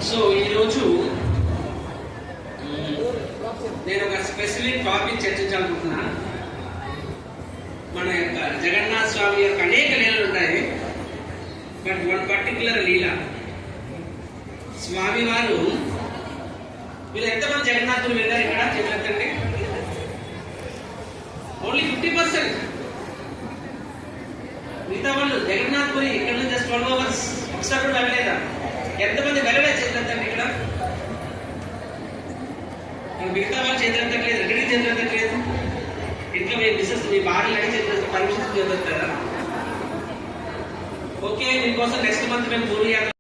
So ఈరోజు నేను ఒక స్పెసిఫిక్ టాపిక్ చర్చించాలనుకుంటున్నా. మన యొక్క జగన్నాథ స్వామి యొక్క అనేక లీలలు ఉంటాయి. బట్ వన్ పర్టికులర్ లీల, స్వామి వారు వీళ్ళు ఎంతమంది జగన్నాథులు వెళ్ళారు ఇక్కడ చెప్పండి. ఓన్లీ 50%. మిగతా వాళ్ళు జగన్నాథ్పురి ఇక్కడ నుంచి జస్ట్ 12 hours ఒకసారి కూడా వెళ్ళలేదా? ఎంతమంది వెళ్ళలేదు చేతులంతండి ఇక్కడ? మిగతా వాళ్ళు చేతులంతట్లేదు, ఎక్కడికి చేతులంతట్లేదు? ఇంట్లో మీ మిస్సెస్ మీ భార్యలు అడిగి చేతులు పర్మిషన్ చేస్తారా? ఓకే, మీకోసం నెక్స్ట్ మంత్ మేము పూరి యాత్ర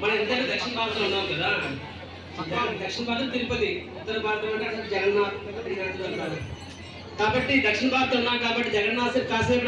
మన ఇద్దరు దక్షిణ భారతంలో ఉన్నాం కదా. దక్షిణ భారతం తిరుపతి, ఉత్తర భారతం అంటే అసలు జగన్నాథ్ అంటారు. కాబట్టి దక్షిణ భారతం ఉన్నాం కాబట్టి జగన్నాథ్ కాసేపు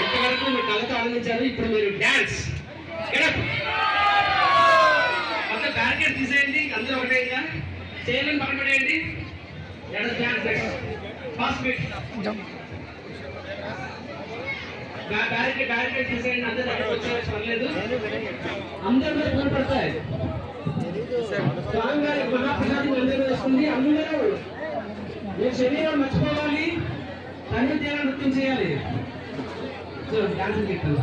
ఇంతవరకు మీరు కళతో ఆనందించారు. ఇప్పుడు మీరు డ్యాన్స్ మొత్తం బ్యారికేడ్ తీసేయండి. అందరూ ఒకటే ఇంకా చేయలేని పక్కన పెట్టేయండి. డ్యాన్స్ ఫాస్ట్ బీట్ బ్యారికేడ్ తీసేయండి. అందరూ దగ్గరకు వచ్చే పర్లేదు. అందరూ ఫోన్ పడతాయి. స్వామి గారి మహాప్రసాదం అందరూ వస్తుంది. అందరూ మీ శరీరం మర్చిపోవాలి. తను చేయాలి, నృత్యం చేయాలి. డాన్స్ చెప్తాను.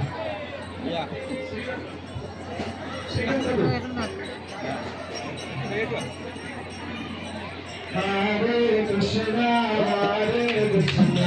హరే కృష్ణ హరే కృష్ణ